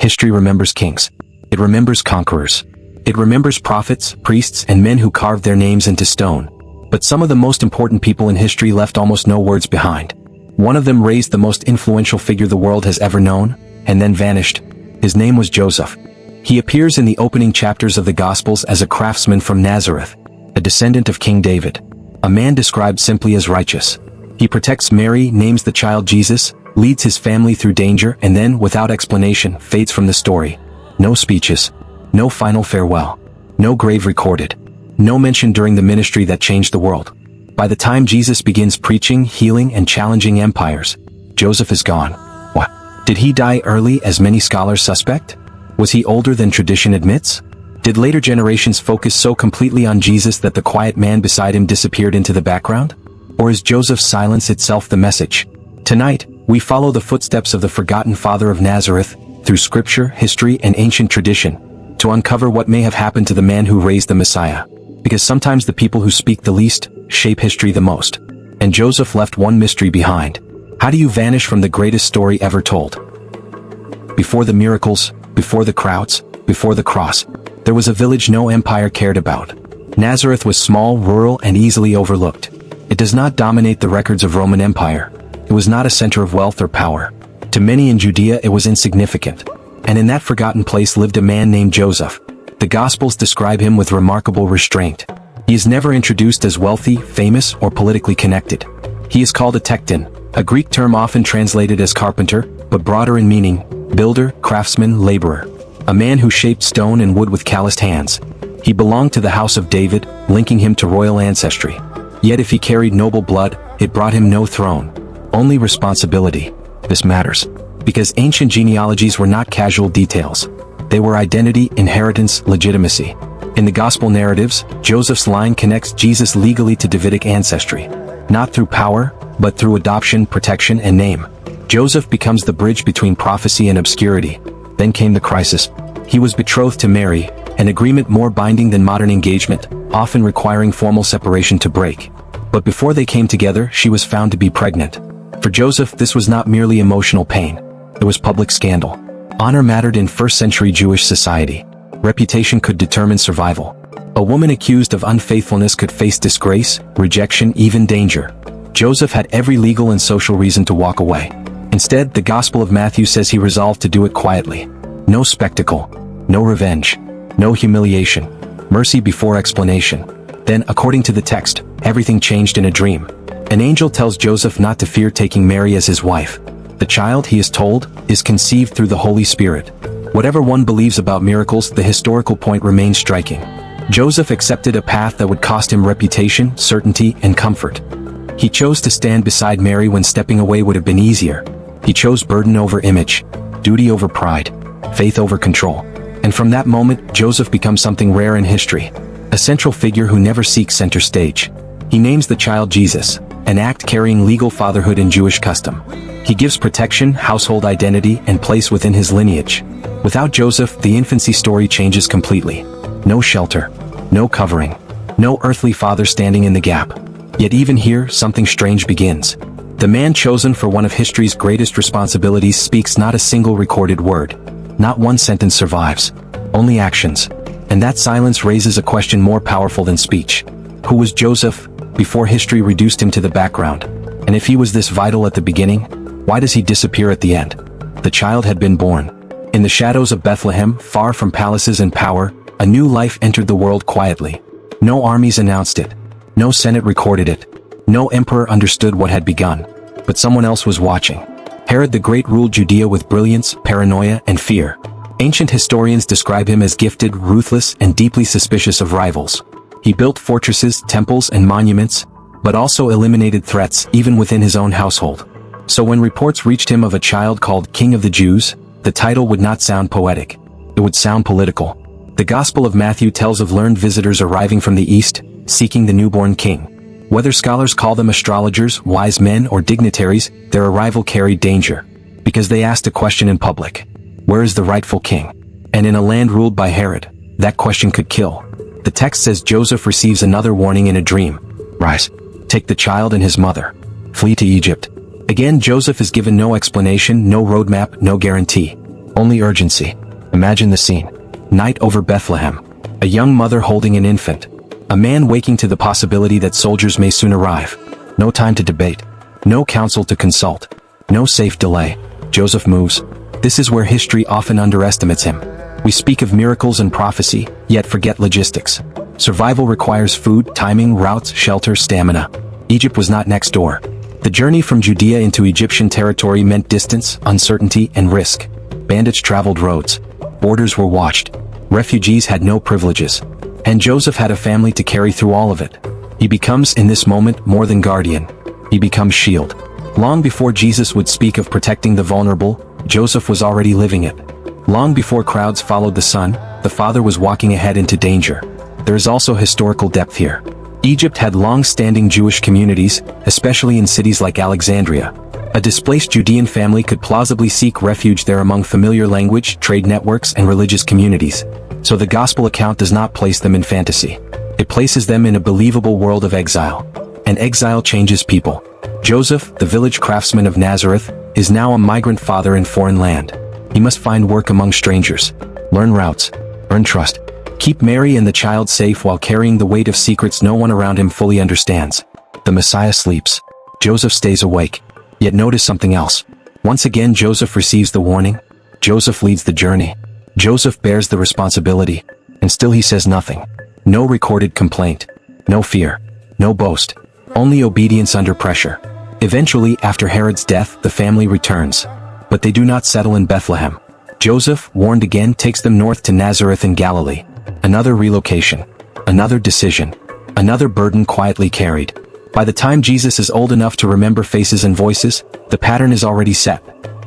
history remembers kings. It remembers conquerors. It remembers prophets, priests, and men who carved their names into stone. But some of the most important people in history left almost no words behind. One of them raised the most influential figure the world has ever known, and then vanished. His name was Joseph. He appears in the opening chapters of the Gospels as a craftsman from Nazareth, a descendant of King David, a man described simply as righteous. He protects Mary, names the child Jesus, leads his family through danger, and then, without explanation, fades from the story. No speeches. No final farewell. No grave recorded. No mention during the ministry that changed the world. By the time Jesus begins preaching, healing, and challenging empires, Joseph is gone. What? Did he die early, as many scholars suspect? Was he older than tradition admits? Did later generations focus so completely on Jesus that the quiet man beside him disappeared into the background? Or is Joseph's silence itself the message? Tonight, we follow the footsteps of the forgotten father of Nazareth, through scripture, history, and ancient tradition, to uncover what may have happened to the man who raised the Messiah. Because sometimes the people who speak the least, shape history the most. And Joseph left one mystery behind. How do you vanish from the greatest story ever told? Before the miracles, before the crowds, before the cross, there was a village no empire cared about. Nazareth was small, rural, and easily overlooked. It does not dominate the records of Roman Empire. It was not a center of wealth or power. To many in Judea it was insignificant. And in that forgotten place lived a man named Joseph. The Gospels describe him with remarkable restraint. He is never introduced as wealthy, famous, or politically connected. He is called a tekton, a Greek term often translated as carpenter, but broader in meaning: builder, craftsman, laborer. A man who shaped stone and wood with calloused hands. He belonged to the house of David, linking him to royal ancestry. Yet if he carried noble blood, it brought him no throne. Only responsibility. This matters, because ancient genealogies were not casual details. They were identity, inheritance, legitimacy. In the gospel narratives, Joseph's line connects Jesus legally to Davidic ancestry. Not through power, but through adoption, protection, and name. Joseph becomes the bridge between prophecy and obscurity. Then came the crisis. He was betrothed to Mary, an agreement more binding than modern engagement, often requiring formal separation to break. But before they came together, she was found to be pregnant. For Joseph, this was not merely emotional pain. It was public scandal. Honor mattered in first-century Jewish society. Reputation could determine survival. A woman accused of unfaithfulness could face disgrace, rejection, even danger. Joseph had every legal and social reason to walk away. Instead, the Gospel of Matthew says he resolved to do it quietly. No spectacle. No revenge. No humiliation. Mercy before explanation. Then, according to the text, everything changed in a dream. An angel tells Joseph not to fear taking Mary as his wife. The child, he is told, is conceived through the Holy Spirit. Whatever one believes about miracles, the historical point remains striking. Joseph accepted a path that would cost him reputation, certainty, and comfort. He chose to stand beside Mary when stepping away would have been easier. He chose burden over image, duty over pride, faith over control. And from that moment, Joseph becomes something rare in history. A central figure who never seeks center stage. He names the child Jesus, an act carrying legal fatherhood in Jewish custom. He gives protection, household identity, and place within his lineage. Without Joseph, the infancy story changes completely. No shelter, no covering, no earthly father standing in the gap. Yet even here, something strange begins. The man chosen for one of history's greatest responsibilities speaks not a single recorded word. Not one sentence survives. Only actions. And that silence raises a question more powerful than speech. Who was Joseph, before history reduced him to the background? And if he was this vital at the beginning, why does he disappear at the end? The child had been born. In the shadows of Bethlehem, far from palaces and power, a new life entered the world quietly. No armies announced it. No senate recorded it. No emperor understood what had begun. But someone else was watching. Herod the Great ruled Judea with brilliance, paranoia, and fear. Ancient historians describe him as gifted, ruthless, and deeply suspicious of rivals. He built fortresses, temples, and monuments, but also eliminated threats even within his own household. So when reports reached him of a child called King of the Jews, the title would not sound poetic. It would sound political. The Gospel of Matthew tells of learned visitors arriving from the east, seeking the newborn king. Whether scholars call them astrologers, wise men, or dignitaries, their arrival carried danger. Because they asked a question in public. Where is the rightful king? And in a land ruled by Herod, that question could kill. The text says Joseph receives another warning in a dream. Rise. Take the child and his mother. Flee to Egypt. Again, Joseph is given no explanation, no roadmap, no guarantee. Only urgency. Imagine the scene. Night over Bethlehem. A young mother holding an infant. A man waking to the possibility that soldiers may soon arrive. No time to debate. No counsel to consult. No safe delay. Joseph moves. This is where history often underestimates him. We speak of miracles and prophecy, yet forget logistics. Survival requires food, timing, routes, shelter, stamina. Egypt was not next door. The journey from Judea into Egyptian territory meant distance, uncertainty, and risk. Bandits traveled roads. Borders were watched. Refugees had no privileges. And Joseph had a family to carry through all of it. He becomes, in this moment, more than guardian. He becomes shield. Long before Jesus would speak of protecting the vulnerable, Joseph was already living it. Long before crowds followed the son, the father was walking ahead into danger. There is also historical depth here. Egypt had long-standing Jewish communities, especially in cities like Alexandria. A displaced Judean family could plausibly seek refuge there among familiar language, trade networks, and religious communities. So the gospel account does not place them in fantasy. It places them in a believable world of exile. And exile changes people. Joseph, the village craftsman of Nazareth, is now a migrant father in foreign land. He must find work among strangers, learn routes, earn trust, keep Mary and the child safe while carrying the weight of secrets no one around him fully understands. The Messiah sleeps. Joseph stays awake. Yet notice something else. Once again Joseph receives the warning. Joseph leads the journey. Joseph bears the responsibility. And still he says nothing. No recorded complaint. No fear. No boast. Only obedience under pressure. Eventually, after Herod's death, the family returns. But they do not settle in Bethlehem. Joseph, warned again, takes them north to Nazareth in Galilee. Another relocation. Another decision. Another burden quietly carried. By the time Jesus is old enough to remember faces and voices, the pattern is already set.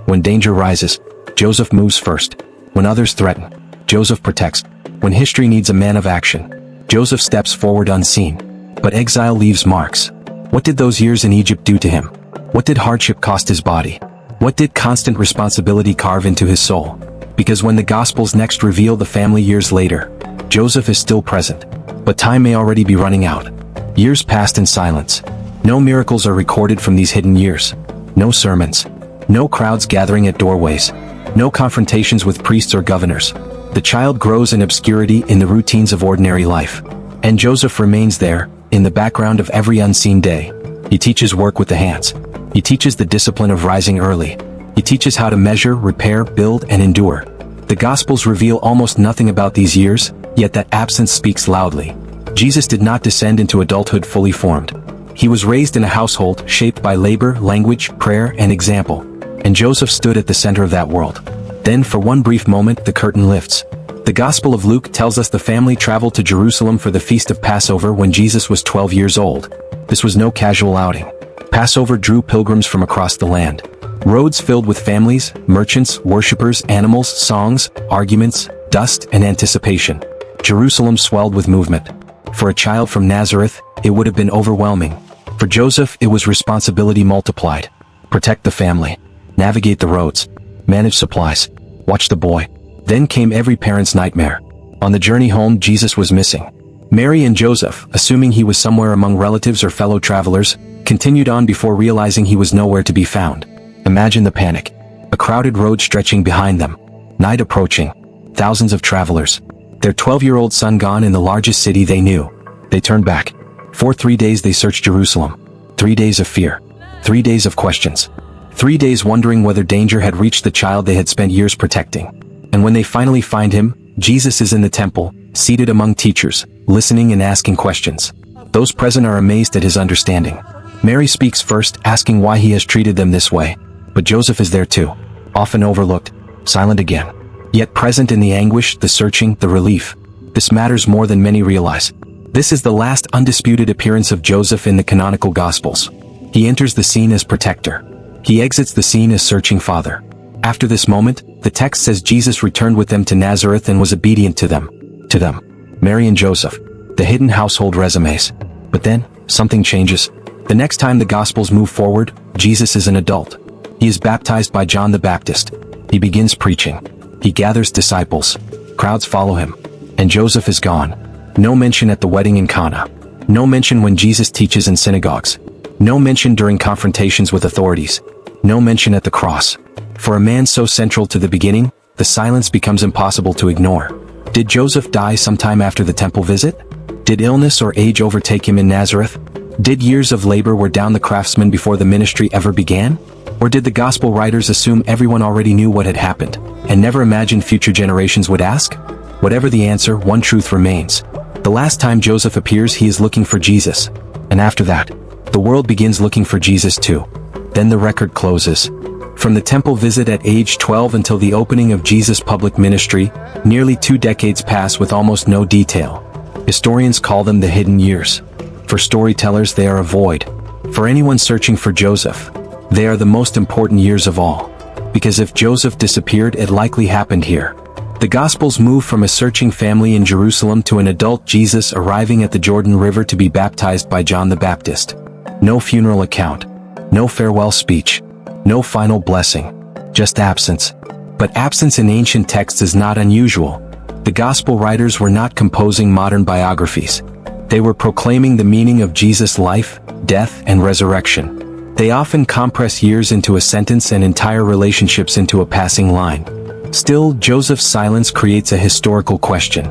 When danger rises, Joseph moves first. When others threaten, Joseph protects. When history needs a man of action, Joseph steps forward unseen. But exile leaves marks. What did those years in Egypt do to him? What did hardship cost his body? What did constant responsibility carve into his soul? Because when the Gospels next reveal the family years later, Joseph is still present. But time may already be running out. Years passed in silence. No miracles are recorded from these hidden years. No sermons. No crowds gathering at doorways. No confrontations with priests or governors. The child grows in obscurity in the routines of ordinary life. And Joseph remains there, in the background of every unseen day. He teaches work with the hands. He teaches the discipline of rising early. He teaches how to measure, repair, build, and endure. The Gospels reveal almost nothing about these years, yet that absence speaks loudly. Jesus did not descend into adulthood fully formed. He was raised in a household shaped by labor, language, prayer, and example. And Joseph stood at the center of that world. Then for one brief moment the curtain lifts. The Gospel of Luke tells us the family traveled to Jerusalem for the feast of Passover when Jesus was 12 years old. This was no casual outing. Passover drew pilgrims from across the land. Roads filled with families, merchants, worshippers, animals, songs, arguments, dust, and anticipation. Jerusalem swelled with movement. For a child from Nazareth, it would have been overwhelming. For Joseph, it was responsibility multiplied. Protect the family. Navigate the roads. Manage supplies. Watch the boy. Then came every parent's nightmare. On the journey home, Jesus was missing. Mary and Joseph, assuming he was somewhere among relatives or fellow travelers, continued on before realizing he was nowhere to be found. Imagine the panic. A crowded road stretching behind them. Night approaching. Thousands of travelers. Their 12-year-old son gone in the largest city they knew. They turned back. For 3 days they searched Jerusalem. 3 days of fear. 3 days of questions. 3 days wondering whether danger had reached the child they had spent years protecting. And when they finally find him, Jesus is in the temple, seated among teachers, listening and asking questions. Those present are amazed at his understanding. Mary speaks first, asking why he has treated them this way. But Joseph is there too, often overlooked, silent again. Yet present in the anguish, the searching, the relief. This matters more than many realize. This is the last undisputed appearance of Joseph in the canonical Gospels. He enters the scene as protector. He exits the scene as searching father. After this moment, the text says Jesus returned with them to Nazareth and was obedient to them. To them. Mary and Joseph. The hidden household resumes. But then, something changes. The next time the Gospels move forward, Jesus is an adult. He is baptized by John the Baptist. He begins preaching. He gathers disciples. Crowds follow him. And Joseph is gone. No mention at the wedding in Cana. No mention when Jesus teaches in synagogues. No mention during confrontations with authorities. No mention at the cross. For a man so central to the beginning, the silence becomes impossible to ignore. Did Joseph die sometime after the temple visit? Did illness or age overtake him in Nazareth? Did years of labor wear down the craftsman before the ministry ever began? Or did the gospel writers assume everyone already knew what had happened, and never imagined future generations would ask? Whatever the answer, one truth remains. The last time Joseph appears, he is looking for Jesus. And after that, the world begins looking for Jesus too. Then the record closes. From the temple visit at age 12 until the opening of Jesus' public ministry, nearly 2 decades pass with almost no detail. Historians call them the hidden years. For storytellers, they are a void. For anyone searching for Joseph, they are the most important years of all. Because if Joseph disappeared, it likely happened here. The Gospels move from a searching family in Jerusalem to an adult Jesus arriving at the Jordan River to be baptized by John the Baptist. No funeral account. No farewell speech. No final blessing. Just absence. But absence in ancient texts is not unusual. The Gospel writers were not composing modern biographies. They were proclaiming the meaning of Jesus' life, death, and resurrection. They often compress years into a sentence and entire relationships into a passing line. Still, Joseph's silence creates a historical question.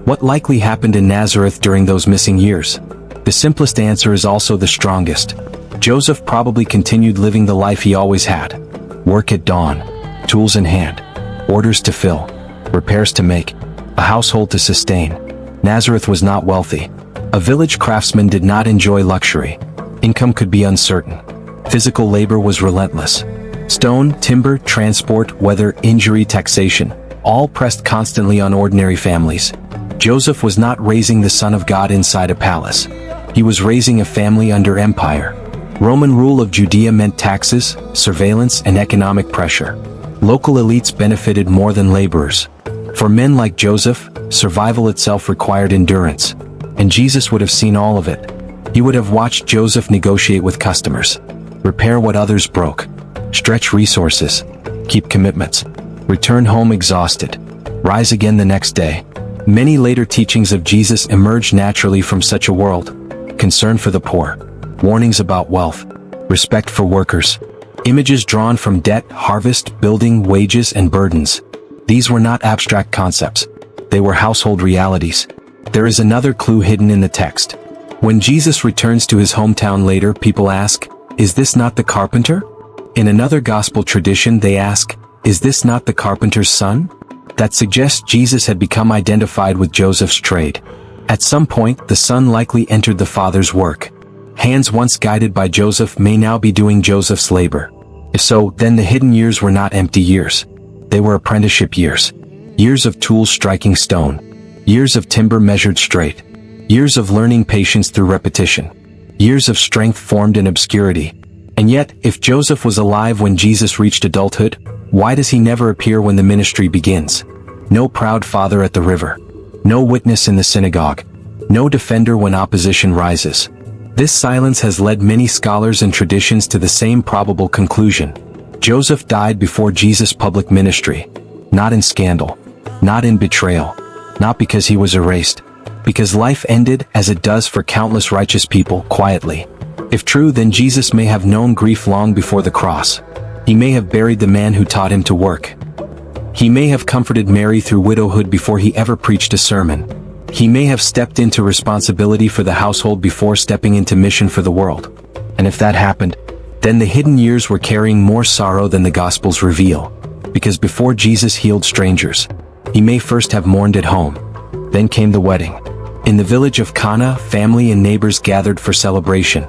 What likely happened in Nazareth during those missing years? The simplest answer is also the strongest. Joseph probably continued living the life he always had. Work at dawn, tools in hand, orders to fill, repairs to make, a household to sustain. Nazareth was not wealthy. A village craftsman did not enjoy luxury. Income could be uncertain. Physical labor was relentless. Stone, timber, transport, weather, injury, taxation, all pressed constantly on ordinary families. Joseph was not raising the Son of God inside a palace. He was raising a family under empire. Roman rule of Judea meant taxes, surveillance, and economic pressure. Local elites benefited more than laborers. For men like Joseph, survival itself required endurance. And Jesus would have seen all of it. He would have watched Joseph negotiate with customers, repair what others broke, stretch resources, keep commitments, return home exhausted, rise again the next day. Many later teachings of Jesus emerged naturally from such a world. Concern for the poor, warnings about wealth, respect for workers, images drawn from debt, harvest, building, wages, and burdens. These were not abstract concepts. They were household realities. There is another clue hidden in the text. When Jesus returns to his hometown later, people ask, "Is this not the carpenter?" In another gospel tradition, they ask, "Is this not the carpenter's son?" That suggests Jesus had become identified with Joseph's trade. At some point, the son likely entered the father's work. Hands once guided by Joseph may now be doing Joseph's labor. If so, then the hidden years were not empty years. They were apprenticeship years. Years of tools striking stone. Years of timber measured straight. Years of learning patience through repetition. Years of strength formed in obscurity. And yet, if Joseph was alive when Jesus reached adulthood, why does he never appear when the ministry begins? No proud father at the river. No witness in the synagogue. No defender when opposition rises. This silence has led many scholars and traditions to the same probable conclusion. Joseph died before Jesus' public ministry. Not in scandal. Not in betrayal. Not because he was erased. Because life ended, as it does for countless righteous people, quietly. If true, then Jesus may have known grief long before the cross. He may have buried the man who taught him to work. He may have comforted Mary through widowhood before he ever preached a sermon. He may have stepped into responsibility for the household before stepping into mission for the world. And if that happened, then the hidden years were carrying more sorrow than the Gospels reveal. Because before Jesus healed strangers, he may first have mourned at home. Then came the wedding. In the village of Cana, family and neighbors gathered for celebration.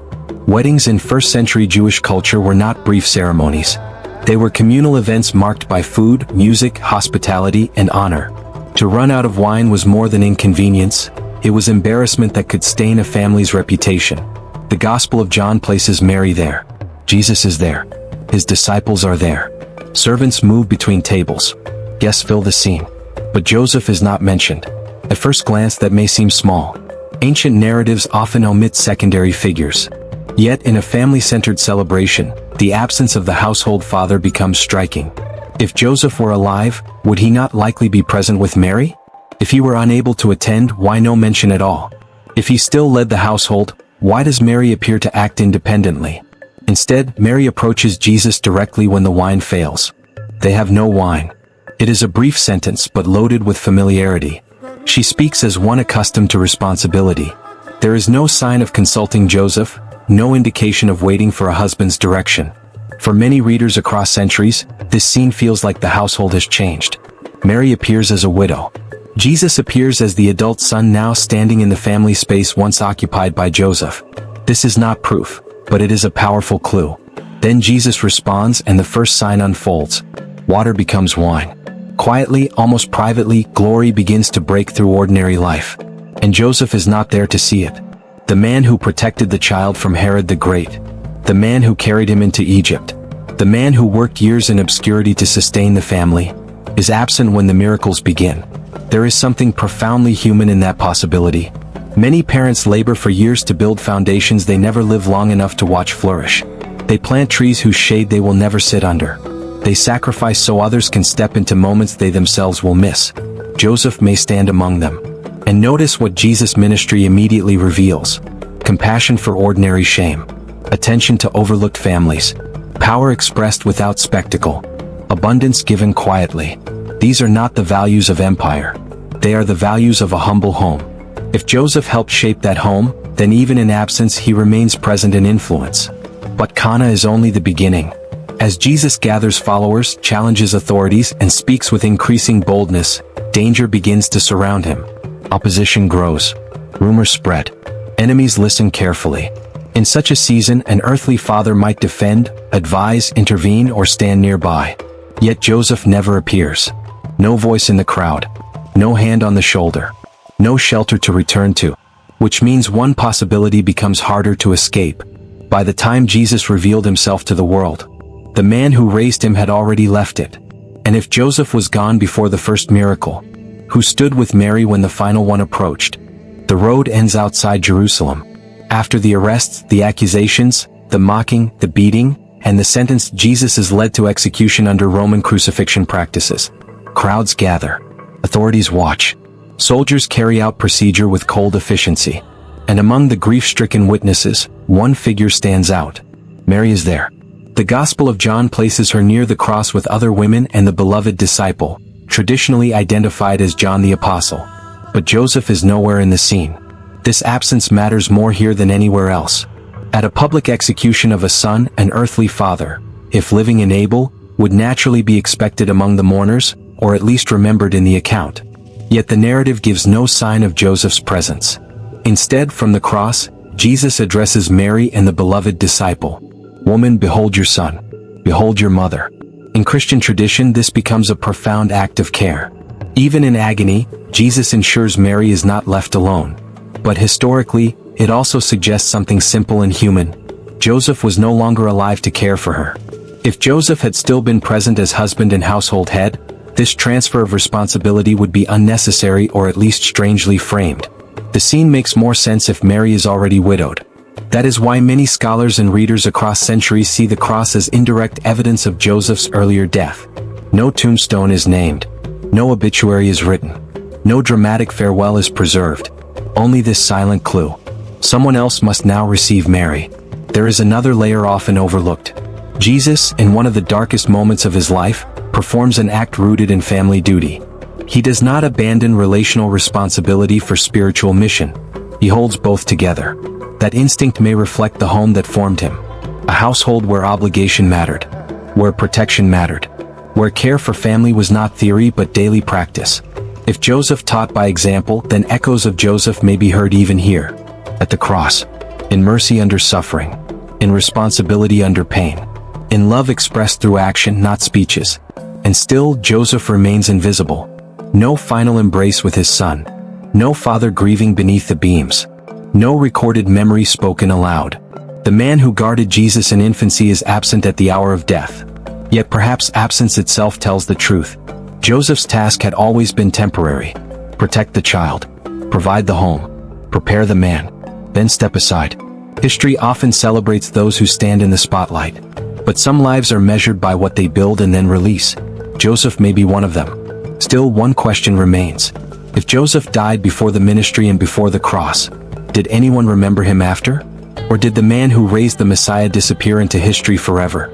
Weddings in first-century Jewish culture were not brief ceremonies. They were communal events marked by food, music, hospitality, and honor. To run out of wine was more than inconvenience. It was embarrassment that could stain a family's reputation. The Gospel of John places Mary there. Jesus is there. His disciples are there. Servants move between tables. Guests fill the scene. But Joseph is not mentioned. At first glance, that may seem small. Ancient narratives often omit secondary figures. Yet in a family-centered celebration, the absence of the household father becomes striking. If Joseph were alive, would he not likely be present with Mary? If he were unable to attend, why no mention at all? If he still led the household, why does Mary appear to act independently? Instead, Mary approaches Jesus directly when the wine fails. They have no wine. It is a brief sentence but loaded with familiarity. She speaks as one accustomed to responsibility. There is no sign of consulting Joseph, no indication of waiting for a husband's direction. For many readers across centuries, this scene feels like the household has changed. Mary appears as a widow. Jesus appears as the adult son now standing in the family space once occupied by Joseph. This is not proof, but it is a powerful clue. Then Jesus responds and the first sign unfolds. Water becomes wine. Quietly, almost privately, glory begins to break through ordinary life. And Joseph is not there to see it. The man who protected the child from Herod the Great. The man who carried him into Egypt. The man who worked years in obscurity to sustain the family, is absent when the miracles begin. There is something profoundly human in that possibility. Many parents labor for years to build foundations they never live long enough to watch flourish. They plant trees whose shade they will never sit under. They sacrifice so others can step into moments they themselves will miss. Joseph may stand among them. And notice what Jesus' ministry immediately reveals. Compassion for ordinary shame. Attention to overlooked families. Power expressed without spectacle. Abundance given quietly. These are not the values of empire. They are the values of a humble home. If Joseph helped shape that home, then even in absence he remains present in influence. But Cana is only the beginning. As Jesus gathers followers, challenges authorities, and speaks with increasing boldness, danger begins to surround him. Opposition grows. Rumors spread. Enemies listen carefully. In such a season, an earthly father might defend, advise, intervene, or stand nearby. Yet Joseph never appears. No voice in the crowd. No hand on the shoulder. No shelter to return to. Which means one possibility becomes harder to escape. By the time Jesus revealed himself to the world, the man who raised him had already left it. And if Joseph was gone before the first miracle, who stood with Mary when the final one approached? The road ends outside Jerusalem. After the arrests, the accusations, the mocking, the beating, and the sentence, Jesus is led to execution under Roman crucifixion practices. Crowds gather. Authorities watch. Soldiers carry out procedure with cold efficiency. And among the grief-stricken witnesses, one figure stands out. Mary is there. The Gospel of John places her near the cross with other women and the beloved disciple, traditionally identified as John the Apostle. But Joseph is nowhere in the scene. This absence matters more here than anywhere else. At a public execution of a son, an earthly father, if living and able, would naturally be expected among the mourners, or at least remembered in the account. Yet the narrative gives no sign of Joseph's presence. Instead, from the cross, Jesus addresses Mary and the beloved disciple. Woman, behold your son. Behold your mother. In Christian tradition, this becomes a profound act of care. Even in agony, Jesus ensures Mary is not left alone. But historically, it also suggests something simple and human. Joseph was no longer alive to care for her. If Joseph had still been present as husband and household head, this transfer of responsibility would be unnecessary or at least strangely framed. The scene makes more sense if Mary is already widowed. That is why many scholars and readers across centuries see the cross as indirect evidence of Joseph's earlier death. No tombstone is named. No obituary is written. No dramatic farewell is preserved. Only this silent clue. Someone else must now receive Mary. There is another layer often overlooked. Jesus, in one of the darkest moments of his life, performs an act rooted in family duty. He does not abandon relational responsibility for spiritual mission. He holds both together. That instinct may reflect the home that formed him. A household where obligation mattered. Where protection mattered. Where care for family was not theory but daily practice. If Joseph taught by example, then echoes of Joseph may be heard even here. At the cross. In mercy under suffering. In responsibility under pain. In love expressed through action, not speeches. And still, Joseph remains invisible. No final embrace with his son. No father grieving beneath the beams. No recorded memory spoken aloud. The man who guarded Jesus in infancy is absent at the hour of death. Yet perhaps absence itself tells the truth. Joseph's task had always been temporary. Protect the child. Provide the home. Prepare the man. Then step aside. History often celebrates those who stand in the spotlight. But some lives are measured by what they build and then release. Joseph may be one of them. Still, one question remains. If Joseph died before the ministry and before the cross, did anyone remember him after? Or did the man who raised the Messiah disappear into history forever?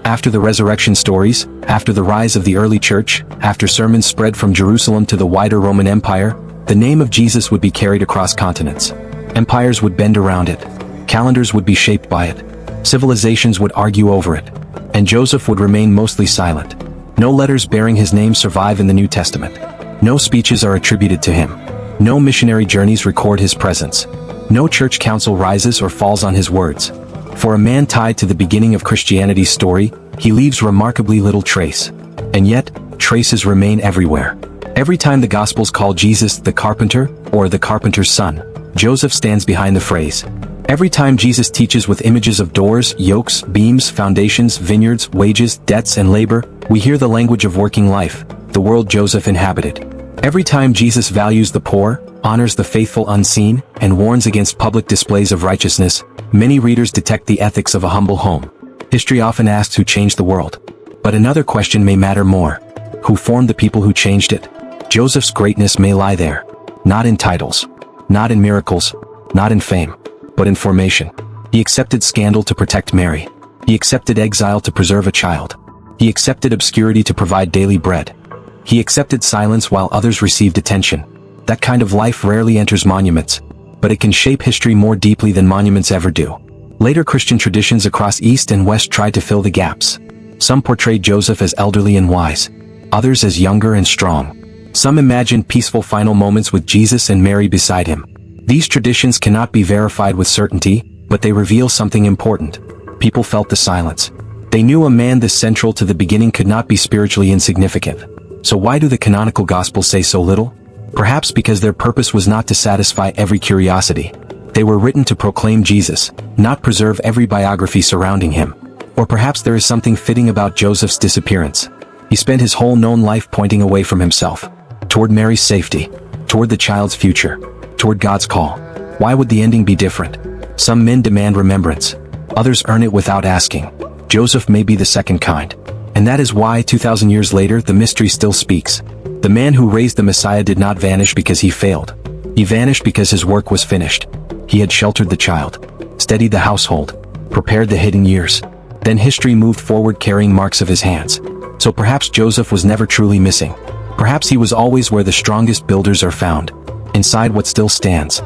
After the resurrection stories, After the rise of the early church, after sermons spread from Jerusalem to the wider Roman Empire, the name of Jesus would be carried across continents. Empires would bend around it. Calendars would be shaped by it. Civilizations would argue over it. And Joseph would remain mostly silent. No letters bearing his name survive in the New Testament. No speeches are attributed to him. No missionary journeys record his presence. No church council rises or falls on his words. For a man tied to the beginning of Christianity's story, he leaves remarkably little trace. And yet, traces remain everywhere. Every time the Gospels call Jesus the carpenter, or the carpenter's son, Joseph stands behind the phrase. Every time Jesus teaches with images of doors, yokes, beams, foundations, vineyards, wages, debts, and labor, we hear the language of working life, the world Joseph inhabited. Every time Jesus values the poor, honors the faithful unseen, and warns against public displays of righteousness, many readers detect the ethics of a humble home. History often asks who changed the world. But another question may matter more. Who formed the people who changed it? Joseph's greatness may lie there. Not in titles. Not in miracles. Not in fame. But in formation. He accepted scandal to protect Mary. He accepted exile to preserve a child. He accepted obscurity to provide daily bread. He accepted silence while others received attention. That kind of life rarely enters monuments, but it can shape history more deeply than monuments ever do. Later Christian traditions across East and West tried to fill the gaps. Some portrayed Joseph as elderly and wise, others as younger and strong. Some imagined peaceful final moments with Jesus and Mary beside him. These traditions cannot be verified with certainty, but they reveal something important. People felt the silence. They knew a man this central to the beginning could not be spiritually insignificant. So why do the canonical Gospels say so little? Perhaps because their purpose was not to satisfy every curiosity. They were written to proclaim Jesus, not preserve every biography surrounding him. Or perhaps there is something fitting about Joseph's disappearance. He spent his whole known life pointing away from himself, toward Mary's safety, toward the child's future, toward God's call. Why would the ending be different? Some men demand remembrance. Others earn it without asking. Joseph may be the second kind. And that is why 2,000 years later the mystery still speaks. The man who raised the Messiah did not vanish because he failed. He vanished because his work was finished. He had sheltered the child, steadied the household, prepared the hidden years. Then history moved forward carrying marks of his hands. So perhaps Joseph was never truly missing. Perhaps he was always where the strongest builders are found, inside what still stands.